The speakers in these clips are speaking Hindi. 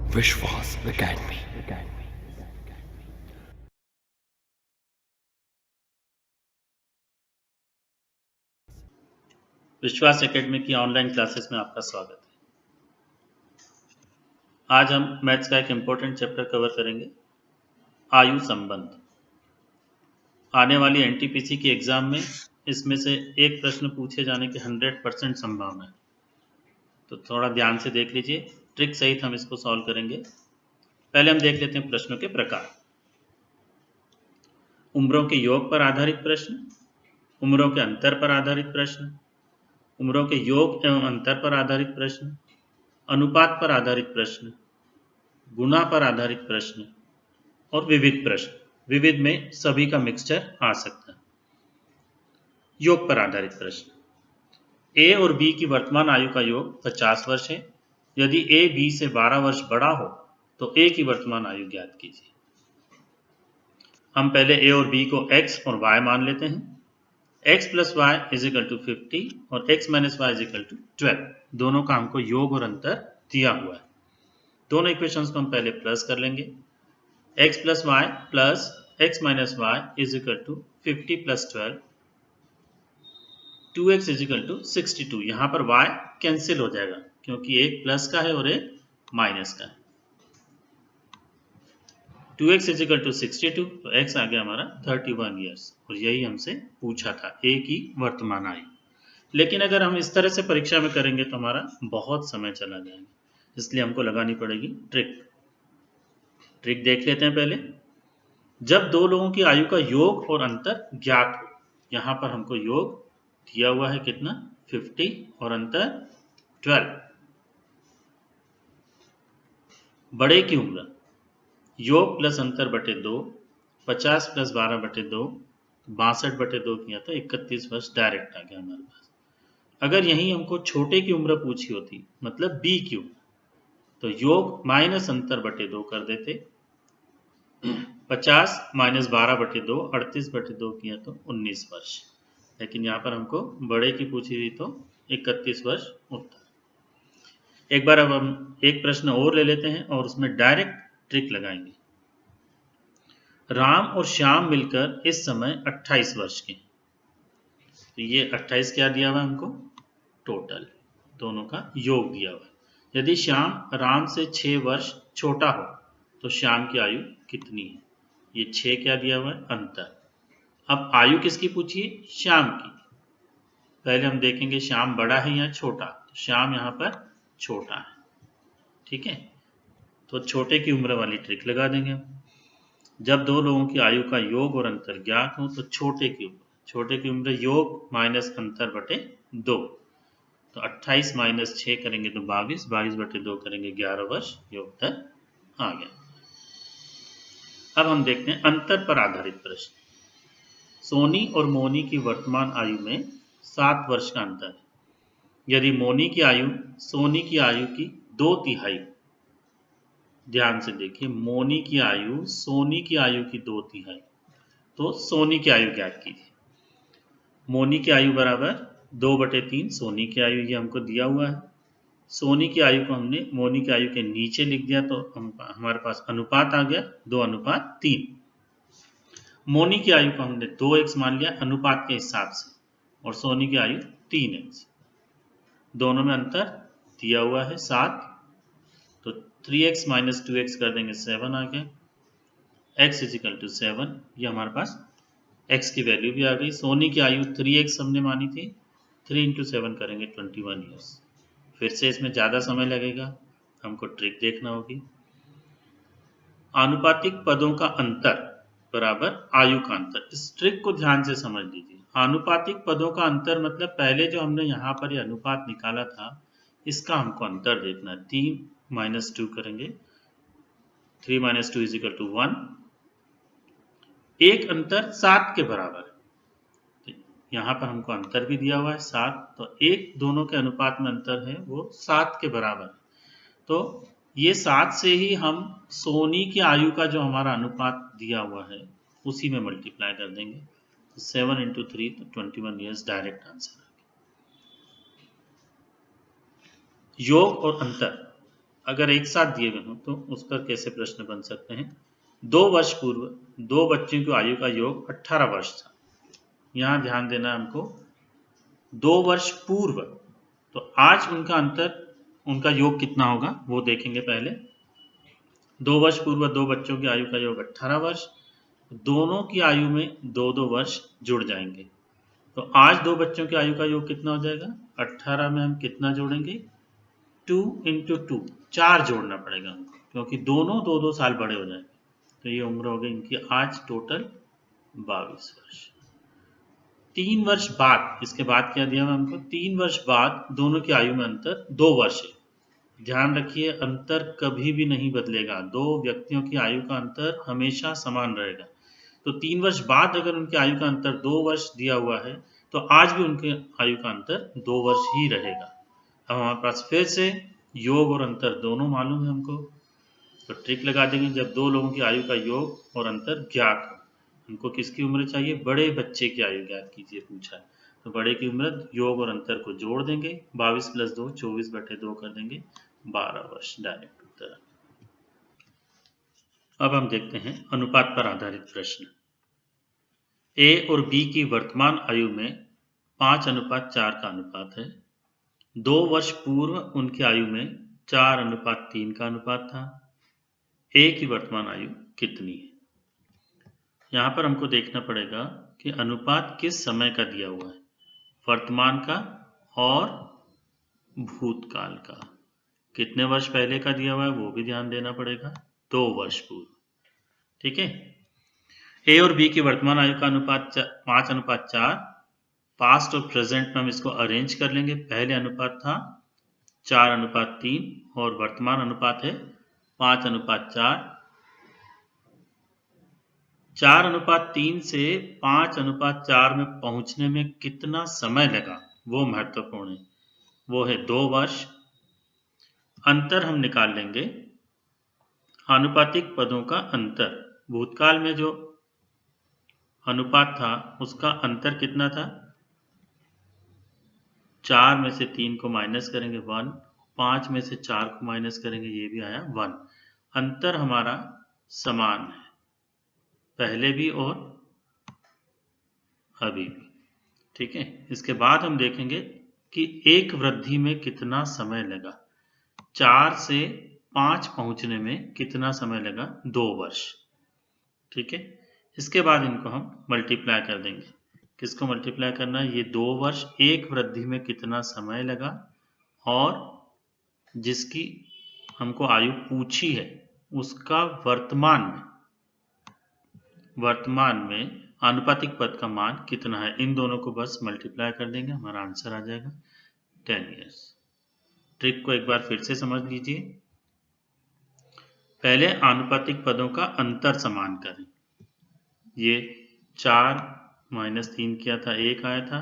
विश्वास एकेडमी। विश्वास एकेडमी की ऑनलाइन क्लासेस में आपका स्वागत है। आज हम मैथ्स का एक इम्पोर्टेंट चैप्टर कवर करेंगे, आयु संबंध। आने वाली एनटीपीसी के एग्जाम में इसमें से एक प्रश्न पूछे जाने की 100% संभावना है, तो थोड़ा ध्यान से देख लीजिए। ट्रिक सहित हम इसको सॉल्व करेंगे। पहले हम देख लेते हैं प्रश्नों के प्रकार। उम्रों के योग पर आधारित प्रश्न, उम्रों के अंतर पर आधारित प्रश्न, उम्रों के योग एवं अंतर पर आधारित प्रश्न, अनुपात पर आधारित प्रश्न, गुणा पर आधारित प्रश्न और विविध प्रश्न। विविध में सभी का मिक्सचर आ सकता है। योग पर आधारित प्रश्न। ए और बी की वर्तमान आयु का योग 50 वर्ष है। यदि ए बी से 12 वर्ष बड़ा हो तो ए की वर्तमान आयु ज्ञात कीजिए। हम पहले ए और बी को x और y मान लेते हैं। x plus y is equal to 50 और x minus y is equal to 12। दोनों का हमको योग और अंतर दिया हुआ है। दोनों इक्वेशंस को हम पहले प्लस कर लेंगे। x plus y plus x minus y is equal to 50 plus 12, 2x is equal to 62। यहाँ पर y कैंसिल हो जाएगा क्योंकि एक प्लस का है और एक माइनस का है। 2x इज इक्वल टू 62, तो x आ गया हमारा 31 ईयर्स। और यही हमसे पूछा था, a की वर्तमान आयु। लेकिन अगर हम इस तरह से परीक्षा में करेंगे तो हमारा बहुत समय चला जाएगा, इसलिए हमको लगानी पड़ेगी ट्रिक देख लेते हैं पहले। जब दो लोगों की आयु का योग और अंतर ज्ञात हो, यहां पर हमको योग दिया हुआ है कितना, 50 और अंतर 12। बड़े की उम्र योग प्लस अंतर बटे 2, 50 प्लस 12 बटे 2, 62 बटे 2 किया तो 31 वर्ष डायरेक्ट आ गया हमारे पास। अगर यही हमको छोटे की उम्र पूछी होती, मतलब बी की उम्र, तो योग माइनस अंतर बटे 2 कर देते। 50 माइनस 12 बटे 2, 38 बटे 2 किया तो 19 वर्ष। लेकिन यहाँ पर हमको बड़े की पूछी हुई तो 31 वर्ष उत्तर। एक बार अब हम एक प्रश्न और ले लेते हैं और उसमें डायरेक्ट ट्रिक लगाएंगे। राम और श्याम मिलकर इस समय 28 वर्ष के, तो ये 28 क्या दिया हुआ हमको, टोटल दोनों का योग दिया हुआ है। यदि श्याम राम से 6 वर्ष छोटा हो तो श्याम की आयु कितनी है। ये 6 क्या दिया हुआ है, अंतर। अब आयु किसकी पूछी है, श्याम की। पहले हम देखेंगे श्याम बड़ा है या छोटा, तो श्याम यहाँ पर छोटा है, ठीक है। तो छोटे की उम्र वाली ट्रिक लगा देंगे। जब दो लोगों की आयु का योग और अंतर ज्ञात हो तो छोटे की उम्र योग माइनस अंतर बटे 2, तो 28 माइनस 6 करेंगे तो 22, 22 बटे 2 करेंगे 11 वर्ष, ये उत्तर आ गया। अब हम देखते हैं अंतर पर आधारित प्रश्न। सोनी और मोनी की वर्तमान आयु में 7 वर्ष का अंतर है। यदि मोनी की आयु सोनी की आयु की 2/3, ध्यान से देखिए, मोनी की आयु सोनी की आयु की 2/3, तो सोनी की आयु ज्ञात कीजिए। मोनी की आयु बराबर 2/3 सोनी की आयु, ये हमको दिया हुआ है। सोनी की आयु को हमने मोनी की आयु के नीचे लिख दिया तो हमारे पास अनुपात आ गया 2:3। मोनी की आयु को हमने 2x मान लिया अनुपात के हिसाब से, और सोनी की आयु 3x। दोनों में अंतर दिया हुआ है 7, तो 3x माइनस 2x कर देंगे 7 आ गया। x इज इक्वल टू 7, ये हमारे पास x की वैल्यू भी आ गई। सोनी की आयु 3x हमने मानी थी, 3 इंटू 7 करेंगे 21 ईयर्स। फिर से इसमें ज़्यादा समय लगेगा, हमको ट्रिक देखना होगी। आनुपातिक पदों का अंतर बराबर आयु का अंतर। इस ट्रिक को ध्यान से समझ लीजिए। आनुपातिक पदों का अंतर मतलब पहले जो हमने यहाँ पर ये अनुपात निकाला था, इसका हमको अंतर देखना है। 3 माइनस 2 करेंगे, 3 माइनस 2 इज इक्वल टू 1। एक अंतर 7 के बराबर, यहाँ पर हमको अंतर भी दिया हुआ है 7, तो एक दोनों के अनुपात में अंतर है वो 7 के बराबर। तो ये 7 से ही हम सोनी की आयु का जो हमारा अनुपात दिया हुआ है उसी में मल्टीप्लाई कर देंगे, तो 7 इंटू 3 तो 21 ईयर्स डायरेक्ट आंसर। योग और अंतर। अगर एक साथ दिए गए हों तो उस पर कैसे प्रश्न बन सकते हैं। 2 वर्ष पूर्व दो बच्चों की आयु का योग 18 वर्ष था। यहाँ ध्यान देना हमको, 2 वर्ष पूर्व, तो आज उनका योग कितना होगा वो देखेंगे पहले। 2 वर्ष पूर्व दो बच्चों की आयु का योग 18 वर्ष, दोनों की आयु में 2-2 वर्ष जुड़ जाएंगे। तो आज दो बच्चों की आयु का योग कितना हो जाएगा, 18 में हम कितना जोड़ेंगे, 2 इंटू 2, 4 जोड़ना पड़ेगा हमको, क्योंकि दोनों 2-2 साल बड़े हो जाएंगे। तो ये उम्र हो गई इनकी आज टोटल 22 वर्ष। 3 वर्ष बाद, इसके बाद क्या दिया हुआ हमको, 3 वर्ष बाद दोनों की आयु में अंतर 2 वर्ष है। ध्यान रखिए, अंतर कभी भी नहीं बदलेगा, दो व्यक्तियों की आयु का अंतर हमेशा समान रहेगा। तो 3 वर्ष बाद अगर उनकी आयु का अंतर 2 वर्ष दिया हुआ है तो आज भी उनके आयु का अंतर 2 वर्ष ही रहेगा। अब हमारे पास फिर से योग और अंतर दोनों मालूम है हमको, तो ट्रिक लगा देंगे। जब दो लोगों की आयु का योग और अंतर ज्ञात हो, हमको किसकी उम्र चाहिए, बड़े बच्चे की आयु ज्ञात कीजिए पूछा है, तो बड़े की उम्र योग और अंतर को जोड़ देंगे, 22 + 2 24/2 कर देंगे, 12 वर्ष डायरेक्ट उत्तर। अब हम देखते हैं अनुपात पर आधारित प्रश्न। ए और बी की वर्तमान आयु में 5:4 का अनुपात है। 2 वर्ष पूर्व उनकी आयु में 4:3 का अनुपात था। ए की वर्तमान आयु कितनी है। यहाँ पर हमको देखना पड़ेगा कि अनुपात किस समय का दिया हुआ है, वर्तमान का और भूतकाल का। कितने वर्ष पहले का दिया हुआ है वो भी ध्यान देना पड़ेगा, 2 वर्ष पूर्व। ठीक है, ए और बी की वर्तमान आयु का अनुपात 5:4। पास्ट और प्रेजेंट में हम इसको अरेंज कर लेंगे। पहले अनुपात था 4:3 और वर्तमान अनुपात है 5:4। 4:3 से 5:4 में पहुंचने में कितना समय लगा वो महत्वपूर्ण है, वो है 2 वर्ष। अंतर हम निकाल लेंगे, आनुपातिक पदों का अंतर, भूतकाल में जो अनुपात था उसका अंतर कितना था, 4 में से 3 को माइनस करेंगे 1, 5 में से 4 को माइनस करेंगे ये भी आया 1। अंतर हमारा समान है, पहले भी और अभी भी। ठीक है, इसके बाद हम देखेंगे कि एक वृद्धि में कितना समय लगा, 4 से 5 पहुंचने में कितना समय लगा, 2 वर्ष। ठीक है, इसके बाद इनको हम मल्टीप्लाई कर देंगे। किसको मल्टीप्लाई करना है, ये 2 वर्ष, एक वृद्धि में कितना समय लगा और जिसकी हमको आयु पूछी है उसका वर्तमान में आनुपातिक पद का मान कितना है। इन दोनों को बस मल्टीप्लाई कर देंगे, हमारा आंसर आ जाएगा 10 ईयर्स। ट्रिक को एक बार फिर से समझ लीजिए। पहले आनुपातिक पदों का अंतर समान करें। ये 4 - 3 किया था 1 आया था,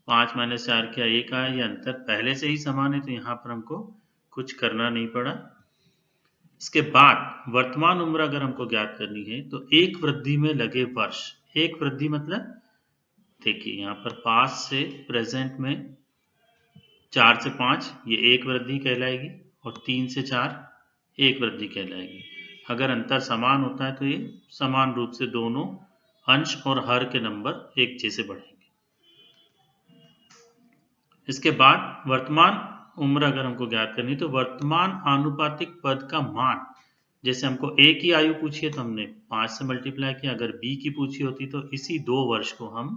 5 - 4 किया 1 आया, ये अंतर पहले से ही समान है तो यहाँ पर हमको कुछ करना नहीं पड़ा। इसके बाद वर्तमान उम्र अगर हमको ज्ञात करनी है तो एक वृद्धि में लगे वर्ष, एक वृद्धि मतलब देखिए यहाँ पर 5 से प्रेजेंट में 4 से 5 ये एक वृद्धि कहलाएगी और 3 से 4 एक वृद्धि कहलाएगी। अगर अंतर समान होता है तो ये समान रूप से दोनों अंश और हर के नंबर एक जैसे बढ़ेंगे। इसके बाद वर्तमान उम्र अगर हमको ज्ञात करनी तो वर्तमान आनुपातिक पद का मान, जैसे हमको ए की आयु पूछी है तो हमने 5 से मल्टीप्लाई किया, अगर बी की पूछी होती तो इसी 2 वर्ष को हम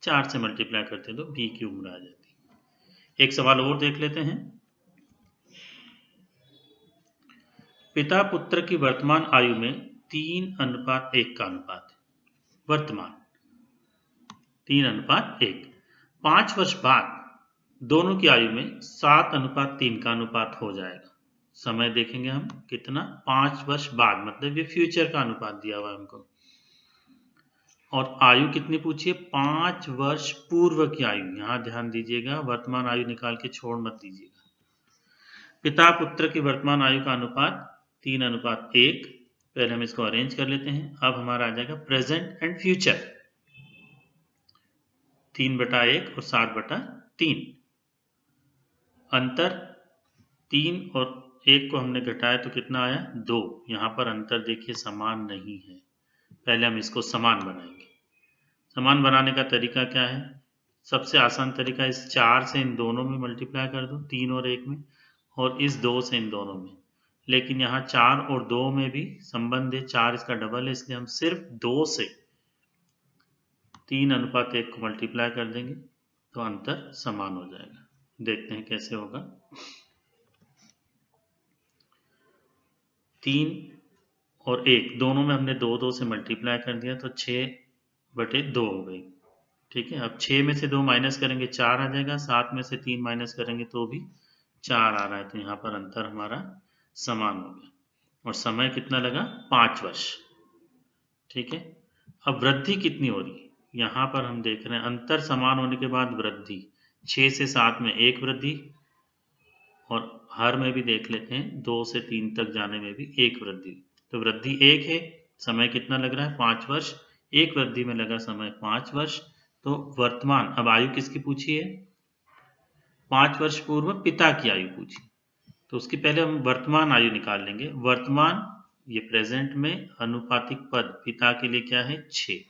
4 से मल्टीप्लाई करते तो बी की उम्र आ जाती। एक सवाल और देख लेते हैं। पिता पुत्र की वर्तमान आयु में 3:1 का अनुपात है, वर्तमान 3:1। 5 वर्ष बाद दोनों की आयु में 7:3 का अनुपात हो जाएगा। समय देखेंगे हम कितना, 5 वर्ष बाद, मतलब ये फ्यूचर का अनुपात दिया हुआ है हमको। और आयु कितनी पूछी है, 5 वर्ष पूर्व की आयु। यहाँ ध्यान दीजिएगा, वर्तमान आयु निकाल के छोड़ मत दीजिएगा। पिता पुत्र की वर्तमान आयु का अनुपात 3:1। पहले हम इसको अरेंज कर लेते हैं। अब हमारा आ जाएगा प्रेजेंट एंड फ्यूचर, 3/1 और 7/3। अंतर 3 और 1 को हमने घटाया तो कितना आया 2। यहाँ पर अंतर देखिए समान नहीं है। पहले हम इसको समान बनाएंगे। समान बनाने का तरीका क्या है? सबसे आसान तरीका, इस 4 से इन दोनों में मल्टीप्लाई कर दो, 3 और 1 में, और इस 2 से इन दोनों में। लेकिन यहाँ 4 और 2 में भी संबंध है, 4 इसका डबल है, इसलिए हम सिर्फ 2 से 3:1 को मल्टीप्लाई कर देंगे तो अंतर समान हो जाएगा। देखते हैं कैसे होगा। 3 और 1 दोनों में हमने 2 से मल्टीप्लाई कर दिया तो 6/2 हो गई। ठीक है, अब 6 में से 2 माइनस करेंगे 4 आ जाएगा, 7 में से 3 माइनस करेंगे तो भी 4 आ रहा है, तो यहाँ पर अंतर हमारा समान हो गया। और समय कितना लगा? 5 वर्ष। ठीक है, अब वृद्धि कितनी हो रही है? यहाँ पर हम देख रहे हैं अंतर समान होने के बाद वृद्धि 6 से 7 में 1 वृद्धि, और हर में भी देख लेते हैं 2 से 3 तक जाने में भी 1 वृद्धि। तो वृद्धि 1 है, समय कितना लग रहा है? 5 वर्ष। 1 वृद्धि में लगा समय 5 वर्ष। तो वर्तमान, अब आयु किसकी पूछी है? 5 वर्ष पूर्व पिता की आयु पूछी, तो उसकी पहले हम वर्तमान आयु निकाल लेंगे। वर्तमान, ये प्रेजेंट में अनुपातिक पद पिता के लिए क्या है? 6।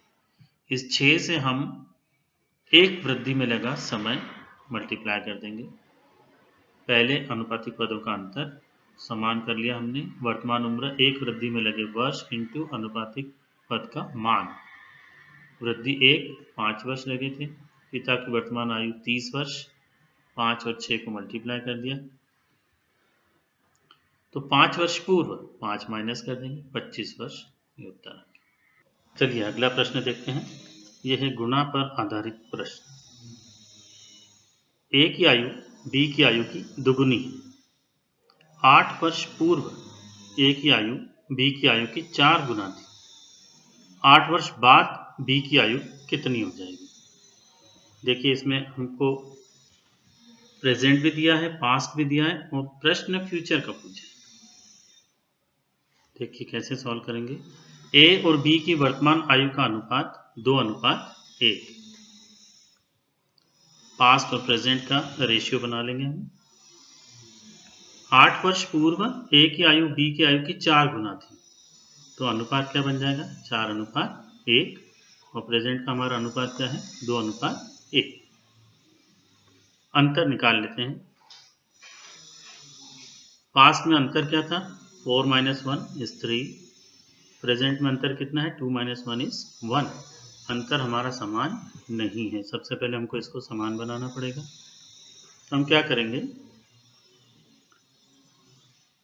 इस 6 से हम 1 वृद्धि में लगा समय मल्टीप्लाई कर देंगे। पहले अनुपातिक पदों का अंतर समान कर लिया हमने। वर्तमान उम्र 1 वृद्धि में लगे वर्ष इंटू अनुपातिक पद का मान। वृद्धि 1, 5 वर्ष लगे थे। पिता की वर्तमान आयु 30 वर्ष। 5 और 6 को मल्टीप्लाई कर दिया तो 5 वर्ष पूर्व 5 माइनस कर देंगे, 25 वर्ष, ये उत्तर आ गया। चलिए अगला प्रश्न देखते हैं। यह है गुणा पर आधारित प्रश्न। ए की आयु बी की आयु की दुगुनी है। 8 वर्ष पूर्व ए की आयु बी की आयु की 4 गुना थी। 8 वर्ष बाद बी की आयु कितनी हो जाएगी? देखिए इसमें हमको प्रेजेंट भी दिया है, पास्ट भी दिया है, और प्रश्न फ्यूचर का पूछा है। देखिए कैसे सॉल्व करेंगे। ए और बी की वर्तमान आयु का अनुपात 2:1। पास्ट और प्रेजेंट का रेशियो बना लेंगे हम। 8 वर्ष पूर्व ए की आयु बी की आयु की 4 गुना थी, तो अनुपात क्या बन जाएगा? 4:1। और प्रेजेंट का हमारा अनुपात क्या है? 2:1। अंतर निकाल लेते हैं। पास्ट में अंतर क्या था? 4 - 1 is 3। प्रेजेंट में अंतर कितना है? 2 - 1 is 1। अंतर हमारा समान नहीं है। सबसे पहले हमको इसको समान बनाना पड़ेगा। तो हम क्या करेंगे?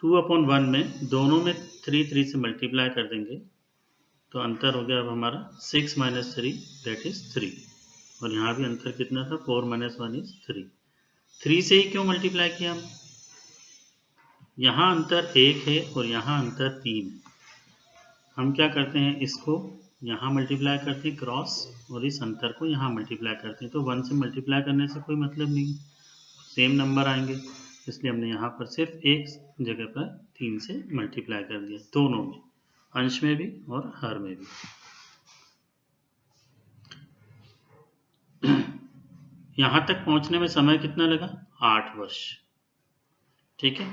2/1 में दोनों में 3 से मल्टीप्लाई कर देंगे तो अंतर हो गया अब हमारा 6 - 3 दैट इज 3। और यहाँ भी अंतर कितना था? 4 - 1 is 3। 3 से ही क्यों मल्टीप्लाई किया हम? यहाँ अंतर 1 है और यहाँ अंतर 3 है। हम क्या करते हैं? इसको यहाँ मल्टीप्लाई करते हैं क्रॉस, और इस अंतर को यहाँ मल्टीप्लाई करते हैं। तो 1 से मल्टीप्लाई करने से कोई मतलब नहीं, सेम नंबर आएंगे, इसलिए हमने यहाँ पर सिर्फ एक जगह पर 3 से मल्टीप्लाई कर दिया, दोनों में, अंश में भी और हर में भी। यहाँ तक पहुँचने में समय कितना लगा? 8 वर्ष। ठीक है,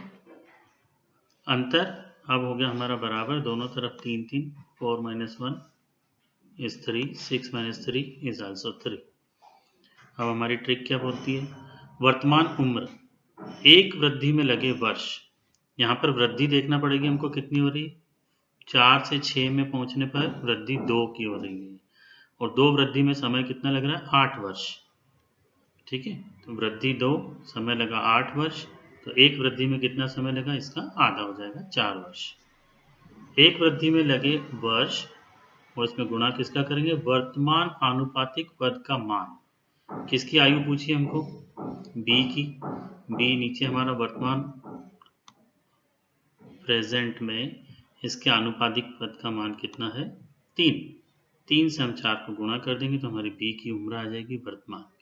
अंतर अब हो गया हमारा बराबर, दोनों तरफ 3 3। 4 - 1 is 3, 6 - 3 is also 3। अब हमारी ट्रिक क्या बोलती है? वर्तमान उम्र 1 वृद्धि में लगे वर्ष। यहाँ पर वृद्धि देखना पड़ेगी हमको कितनी हो रही है। 4 से 6 में पहुंचने पर वृद्धि 2 की हो रही है, और 2 वृद्धि में समय कितना लग रहा है? 8 वर्ष। ठीक है, तो वृद्धि 2, समय लगा 8 वर्ष, तो 1 वृद्धि में कितना समय लगा? इसका आधा हो जाएगा, 4 वर्ष। 1 वृद्धि में लगे वर्ष और इसमें गुणा किसका करेंगे? वर्तमान आनुपातिक पद का मान। किसकी आयु पूछी हमको? बी की। बी नीचे हमारा वर्तमान प्रेजेंट में, इसके आनुपातिक पद का मान कितना है? 3। 3 से हम 4 को गुणा कर देंगे तो हमारी बी की उम्र आ जाएगी वर्तमान की।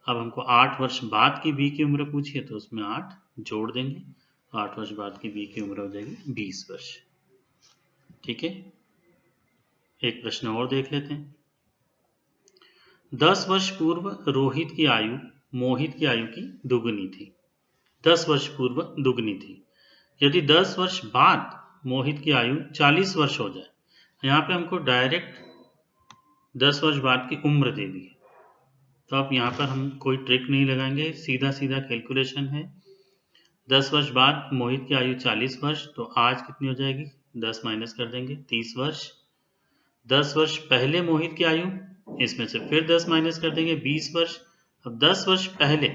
अब हमको 8 वर्ष बाद की बी की उम्र पूछी है तो उसमें 8 जोड़ देंगे, तो 8 वर्ष बाद की बी की उम्र हो जाएगी 20 वर्ष। ठीक है, एक प्रश्न और देख लेते हैं। 10 वर्ष पूर्व रोहित की आयु मोहित की आयु की दुगुनी थी। 10 वर्ष पूर्व दुगनी थी, यदि 10 वर्ष बाद मोहित की आयु 40 वर्ष हो जाए, यहाँ पे हमको डायरेक्ट 10 वर्ष बाद की उम्र दे दी है, तो अब यहाँ पर हम कोई ट्रिक नहीं लगाएंगे, सीधा सीधा कैलकुलेशन है। 10 वर्ष बाद मोहित की आयु 40 वर्ष, तो आज कितनी हो जाएगी, 10 माइनस कर देंगे, 30 वर्ष। 10 वर्ष पहले मोहित की आयु, इसमें से फिर 10 माइनस कर देंगे, 20 वर्ष। अब 10 वर्ष पहले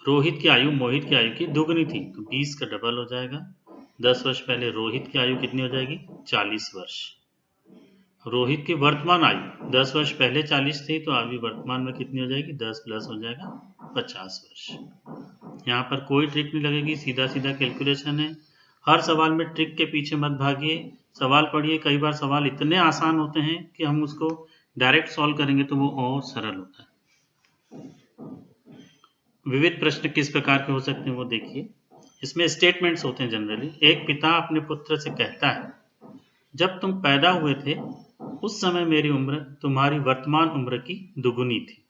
रोहित की आयु मोहित की आयु की दुगनी थी, तो 20 का डबल हो जाएगा। 10 वर्ष पहले रोहित की आयु कितनी हो जाएगी, 40 वर्ष। रोहित की वर्तमान आयु 10 वर्ष पहले 40 थी, तो अभी वर्तमान में कितनी हो जाएगी, 10 प्लस हो जाएगा 50 वर्ष। यहाँ पर कोई ट्रिक नहीं लगेगी, सीधा सीधा कैलकुलेशन है। हर सवाल में ट्रिक के पीछे मत भागिए, सवाल पढ़िए। कई बार सवाल इतने आसान होते हैं कि हम उसको डायरेक्ट सॉल्व करेंगे तो वो और सरल होता है। विविध प्रश्न किस प्रकार के हो सकते हैं वो देखिए। इसमें स्टेटमेंट्स होते हैं जनरली। एक पिता अपने पुत्र से कहता है, जब तुम पैदा हुए थे उस समय मेरी उम्र तुम्हारी वर्तमान उम्र की दुगुनी थी।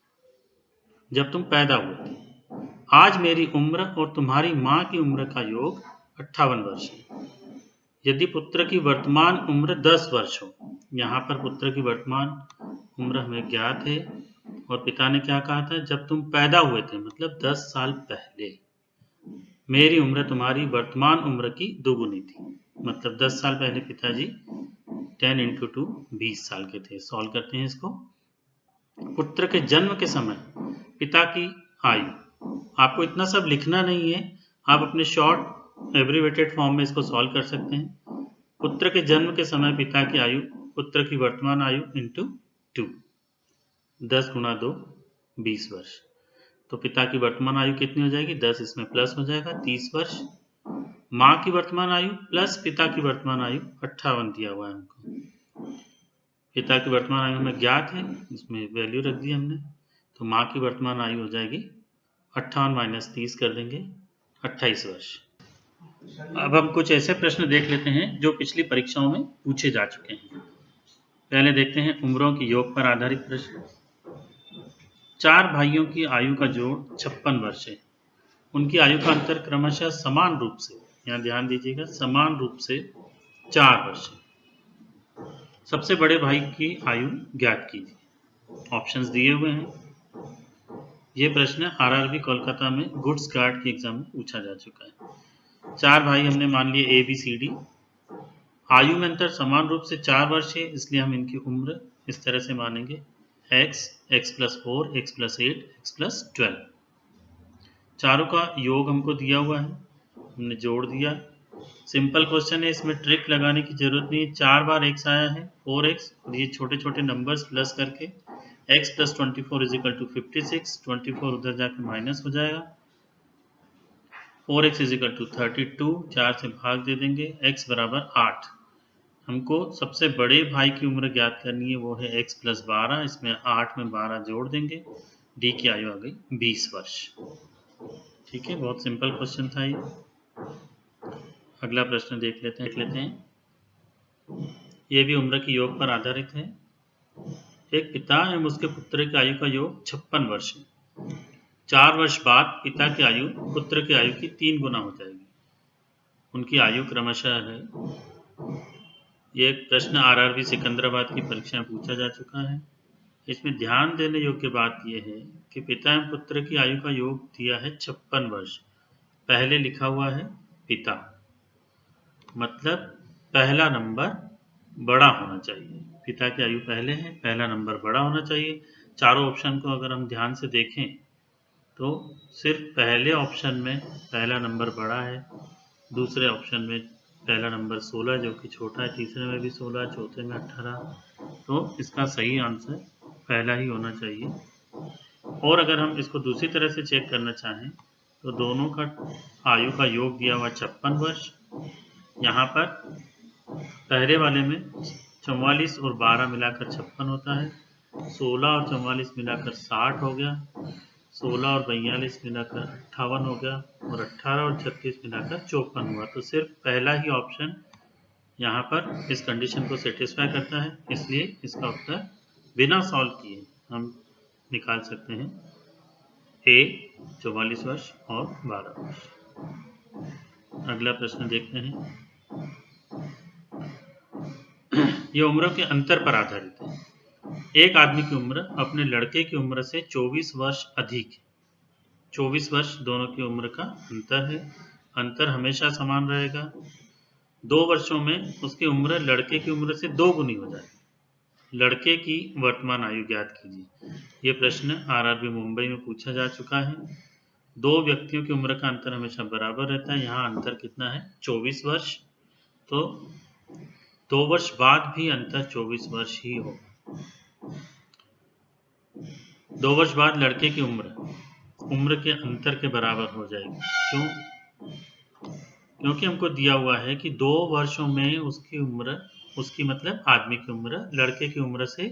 जब तुम पैदा हुए थे, आज मेरी उम्र और तुम्हारी माँ की उम्र का योग 58 वर्ष है। यदि पुत्र की वर्तमान उम्र 10 वर्ष हो, यहाँ पर पुत्र की वर्तमान उम्र हमें ज्ञात है और पिता ने क्या कहा था, जब तुम पैदा हुए थे मतलब 10 साल पहले मेरी उम्र तुम्हारी वर्तमान उम्र की दुगुनी थी, मतलब 10 साल पहले पिताजी 10 × 2 20 साल के थे। सॉल्व करते हैं इसको। पुत्र के जन्म के समय पिता की आयु, आपको इतना सब लिखना नहीं है, आप अपने शॉर्ट एब्रीवेटेड फॉर्म में इसको सॉल्व कर सकते हैं। पुत्र के जन्म के समय पिता की आयु पुत्र की वर्तमान आयु इंटू 2, 10 × 2 20 वर्ष। तो पिता की वर्तमान आयु कितनी हो जाएगी, 10 इसमें प्लस हो जाएगा 30 वर्ष। माँ की वर्तमान आयु प्लस पिता की वर्तमान आयु 58 दिया हुआ है हमको। पिता की वर्तमान आयु हमें ज्ञात है, इसमें वैल्यू रख दी हमने, तो माँ की वर्तमान आयु हो जाएगी 58 - 30 कर देंगे 28 वर्ष। अब हम कुछ ऐसे प्रश्न देख लेते हैं जो पिछली परीक्षाओं में पूछे जा चुके हैं। पहले देखते हैं उम्रों की योग पर आधारित प्रश्न। 4 भाइयों की आयु का जोड़ 56 वर्ष है। उनकी आयु का अंतर क्रमशः समान रूप से, यहाँ ध्यान दीजिएगा, समान रूप से 4 वर्ष है। सबसे बड़े भाई की आयु ज्ञात कीजिए। ऑप्शंस दिए हुए हैं। ये प्रश्न आरआरबी कोलकाता में गुड्स गार्ड के एग्जाम में पूछा जा चुका है। 4 भाई हमने मान लिए ABCD। आयु में अंतर समान रूप से 4 वर्ष है, इसलिए हम इनकी उम्र इस तरह से मानेंगे x, x+4, x+8, x+12। चारों का योग हमको दिया हुआ है, हमने जोड़ दिया। सिंपल क्वेश्चन है, इसमें ट्रिक लगाने की जरूरत नहीं है। 4 बार x आया है 4x, और ये छोटे छोटे नंबर्स प्लस करके x + 24 = 56, 24 उधर जाकर माइनस हो जाएगा, 4x = 32, 4 से भाग दे देंगे, x = 8। हमको सबसे बड़े भाई की उम्र ज्ञात करनी है, वो है x + 12, इसमें 8 में 12 जोड़ देंगे, d की आयु आ गई 20 वर्ष। ठीक है, बहुत सिंपल क्वेश्चन था ये। अगला प्रश्न देख लेते हैं। ये भी उम्र की योग पर आधारित है। एक पिता एवं उसके पुत्र की आयु का योग 56 वर्ष है। 4 वर्ष बाद पिता की आयु पुत्र की आयु की 3 गुना हो जाएगी। उनकी आयु क्रमशः है। ये एक प्रश्न आरआरबी सिकंदराबाद की परीक्षा में पूछा जा चुका है। इसमें ध्यान देने योग्य बात यह है कि पिता एवं पुत्र की आयु का योग दिया है 56 वर्ष। पहले लिखा हुआ है पिता, मतलब पहला नंबर बड़ा होना चाहिए। पिता की आयु पहले है, पहला नंबर बड़ा होना चाहिए। चारों ऑप्शन को अगर हम ध्यान से देखें तो सिर्फ पहले ऑप्शन में पहला नंबर बड़ा है, दूसरे ऑप्शन में पहला नंबर 16 जो कि छोटा है, तीसरे में भी 16, चौथे में 18, तो इसका सही आंसर पहला ही होना चाहिए। और अगर हम इसको दूसरी तरह से चेक करना चाहें तो दोनों का आयु का योग दिया हुआ 56 वर्ष। यहाँ पर पहले वाले में 44 और 12 मिलाकर 56 होता है, 16 और 44 मिलाकर 60 हो गया, 16 और 42 मिलाकर 58 हो गया, और 18 और 36 मिलाकर 54 हुआ। तो सिर्फ पहला ही ऑप्शन यहाँ पर इस कंडीशन को सेटिस्फाई करता है, इसलिए इसका उत्तर बिना सॉल्व किए हम निकाल सकते हैं A 44 वर्ष और 12 वर्ष। अगला प्रश्न देखते हैं। ये उम्र के अंतर पर आधारित है। एक आदमी की उम्र अपने लड़के की उम्र से 24 वर्ष अधिक है। 24 वर्ष दोनों की उम्र का अंतर है। अंतर हमेशा समान रहेगा। 2 वर्षों में उसकी उम्र लड़के की उम्र से 2 गुनी हो जाएगी। लड़के की वर्तमान आयु ज्ञात कीजिए। ये प्रश्न आरआरबी मुंबई में पूछा जा चुका है। 2 व्यक्तियों की उम्र का अंतर हमेशा बराबर रहता है। यहाँ अंतर कितना है? 24 वर्ष। तो 2 वर्ष बाद भी अंतर 24 वर्ष ही होगा। 2 वर्ष बाद लड़के की उम्र के अंतर के बराबर हो जाएगी। क्यों? क्योंकि हमको दिया हुआ है कि 2 वर्षों में उसकी मतलब आदमी की उम्र लड़के की उम्र से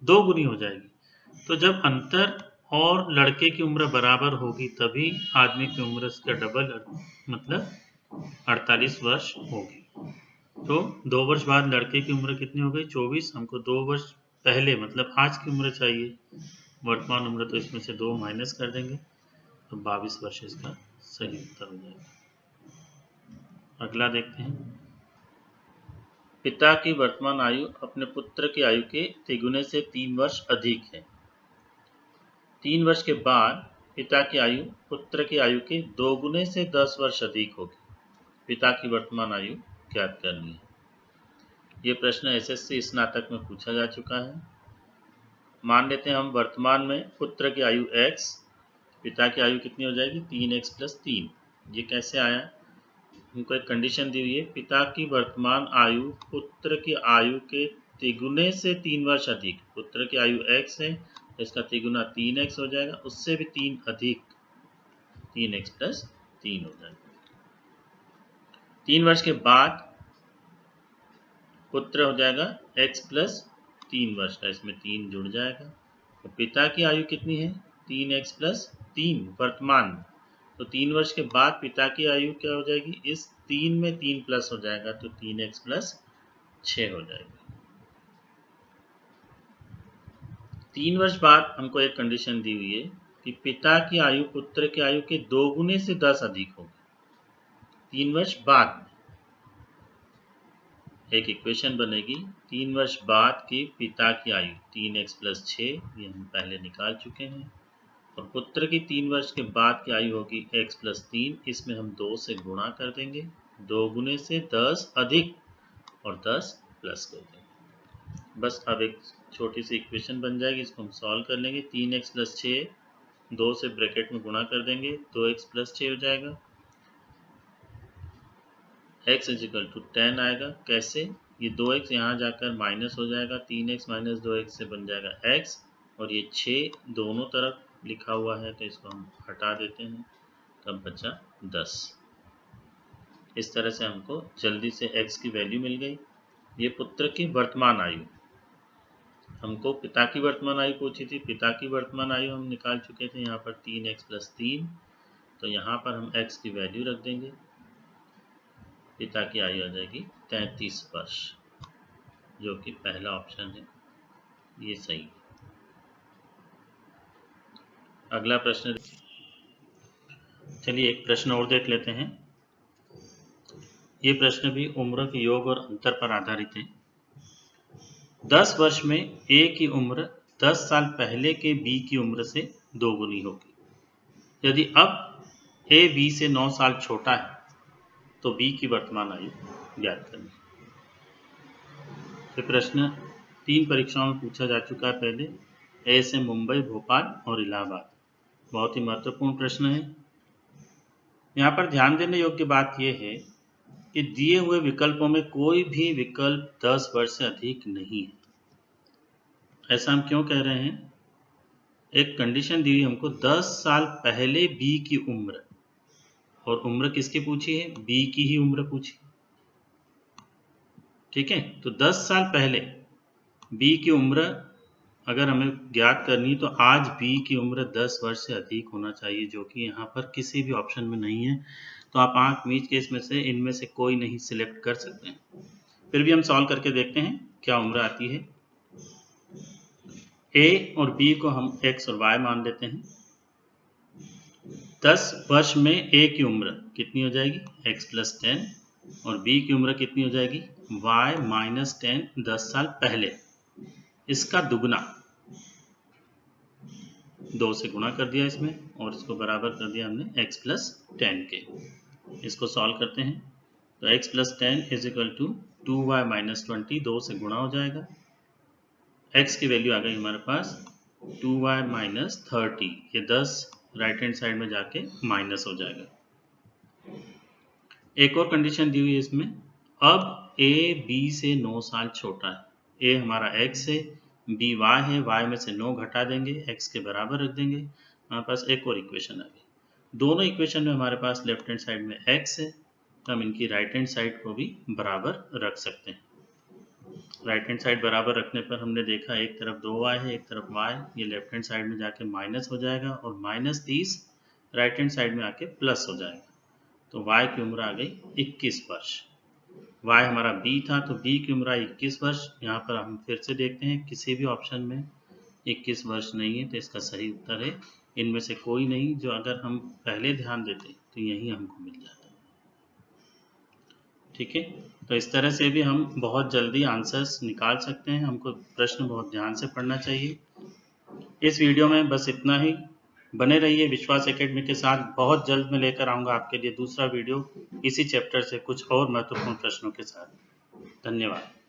2 गुनी हो जाएगी। तो जब अंतर और लड़के की उम्र बराबर होगी तभी आदमी की उम्र इसका डबल मतलब 48 वर्ष होगी। तो 2 वर्ष बाद लड़के की उम्र कितनी हो गई? 24। हमको 2 वर्ष पहले मतलब आज की उम्र चाहिए। वर्तमान उम्र तो इसमें से 2 माइनस कर देंगे तो 22 वर्ष इसका सही उत्तर हो जाएगा। अगला देखते हैं। पिता की वर्तमान आयु अपने पुत्र की आयु के तिगुने से 3 वर्ष अधिक है। 3 वर्ष के बाद पिता की आयु पुत्र की आयु के 2 गुने से 10 वर्ष अधिक होगी। पिता की वर्तमान आयु ज्ञात करनी है। ये प्रश्न एसएससी स्नातक में पूछा जा चुका है। मान लेते हैं हम वर्तमान में पुत्र की आयु x, पिता की आयु कितनी हो जाएगी? 3x + 3। ये कैसे आया? हमको एक कंडीशन दी हुई है, पिता की वर्तमान आयु पुत्र की आयु के तिगुने से 3 वर्ष अधिक। पुत्र की आयु x है तो इसका तिगुना 3x हो जाएगा, उससे भी 3 अधिक 3x + 3 हो जाएगा। 3 वर्ष के बाद पुत्र हो जाएगा x + 3 वर्ष का, इसमें 3 जुड़ जाएगा। तो पिता की आयु कितनी है? 3x + 3 वर्तमान में। तो 3 वर्ष के बाद पिता की आयु क्या हो जाएगी? इस 3 में 3 प्लस हो जाएगा तो 3x + 6 हो जाएगा। 3 वर्ष बाद हमको एक कंडीशन दी हुई है कि पिता की आयु पुत्र की आयु के 2 गुने से 10 अधिक होगी। 3 वर्ष बाद में एक इक्वेशन बनेगी। 3 वर्ष बाद की पिता की आयु 3x + 6, ये हम पहले निकाल चुके हैं। और पुत्र की 3 वर्ष के बाद की आयु होगी x + 3, इसमें हम 2 से गुणा कर देंगे। 2 गुने से 10 अधिक और 10 प्लस कर देंगे। बस अब एक छोटी सी इक्वेशन बन जाएगी, इसको हम सॉल्व कर लेंगे। 3x + 6, 2 से ब्रैकेट में गुणा कर देंगे, 2x + 6 हो जाएगा। x = 10 आएगा। कैसे? ये 2x यहाँ जाकर माइनस हो जाएगा, 3x - 2x से बन जाएगा x, और ये 6 दोनों तरफ लिखा हुआ है तो इसको हम हटा देते हैं, तब बचा 10। इस तरह से हमको जल्दी से x की वैल्यू मिल गई। ये पुत्र की वर्तमान आयु, हमको पिता की वर्तमान आयु पूछी थी। पिता की वर्तमान आयु हम निकाल चुके थे यहाँ पर 3x + 3, तो यहाँ पर हम x की वैल्यू रख देंगे। पिता की आयु आ जाएगी 33 वर्ष, जो कि पहला ऑप्शन है, ये सही है। अगला प्रश्न, चलिए एक प्रश्न और देख लेते हैं। ये प्रश्न भी उम्र के योग और अंतर पर आधारित है। 10 वर्ष में A की उम्र 10 साल पहले के B की उम्र से 2 गुनी होगी। यदि अब A B से 9 साल छोटा है तो B की वर्तमान आयु ज्ञात करनी। ये प्रश्न 3 परीक्षाओं में पूछा जा चुका है पहले, ASM मुंबई, भोपाल और इलाहाबाद। बहुत ही महत्वपूर्ण प्रश्न है। यहाँ पर ध्यान देने योग्य बात यह है कि दिए हुए विकल्पों में कोई भी विकल्प 10 वर्ष से अधिक नहीं है। ऐसा हम क्यों कह रहे हैं? एक कंडीशन दी हुई हमको 10 साल पहले B की उम्र, और उम्र किसकी पूछी है? B की ही उम्र पूछी। ठीक है, तो 10 साल पहले B की उम्र अगर हमें ज्ञात करनी तो आज B की उम्र 10 वर्ष से अधिक होना चाहिए, जो कि यहाँ पर किसी भी ऑप्शन में नहीं है। तो आप आंख मीच के इसमें से इनमें से कोई नहीं सिलेक्ट कर सकते हैं। फिर भी हम सॉल्व करके देखते हैं क्या उम्र आती है। A और B को हम x और y मान लेते हैं। 10 वर्ष में A की उम्र कितनी हो जाएगी, x + 10, और B की उम्र कितनी हो जाएगी, y - 10, 10 साल पहले, इसका दुगना 2 से गुणा कर दिया इसमें, और इसको बराबर कर दिया हमने x + 10 के। इसको सॉल्व करते हैं तो x + 10 = 2y - 20, 2 से गुणा हो जाएगा, x की वैल्यू आ गई हमारे पास 2y - 30, ये 10 राइट हैंड साइड में जाके माइनस हो जाएगा। एक और कंडीशन दी हुई है इसमें, अब a b से 9 साल छोटा है, a हमारा x है, b y है, y में से 9 घटा देंगे, x के बराबर रख देंगे, हमारे पास एक और इक्वेशन आ गई। दोनों इक्वेशन में हमारे पास लेफ्ट हैंड साइड में x है, तो हम इनकी राइट हैंड साइड को भी बराबर रख सकते हैं। राइट हैंड साइड बराबर रखने पर हमने देखा एक तरफ 2y है, एक तरफ y, ये लेफ्ट हैंड साइड में जाके माइनस हो जाएगा, और -30 राइट हैंड साइड में आके प्लस हो जाएगा, तो y की उम्र आ गई 21 वर्ष। y हमारा b था, तो b की उम्र आई 21 वर्ष। यहाँ पर हम फिर से देखते हैं किसी भी ऑप्शन में 21 वर्ष नहीं है, तो इसका सही उत्तर है इनमें से कोई नहीं, जो अगर हम पहले ध्यान देते तो यही हमको मिल जाता। ठीक है, तो इस तरह से भी हम बहुत जल्दी आंसर्स निकाल सकते हैं, हमको प्रश्न बहुत ध्यान से पढ़ना चाहिए। इस वीडियो में बस इतना ही, बने रहिए विश्वास एकेडमी के साथ। बहुत जल्द मैं लेकर आऊँगा आपके लिए दूसरा वीडियो इसी चैप्टर से कुछ और महत्वपूर्ण प्रश्नों के साथ। धन्यवाद।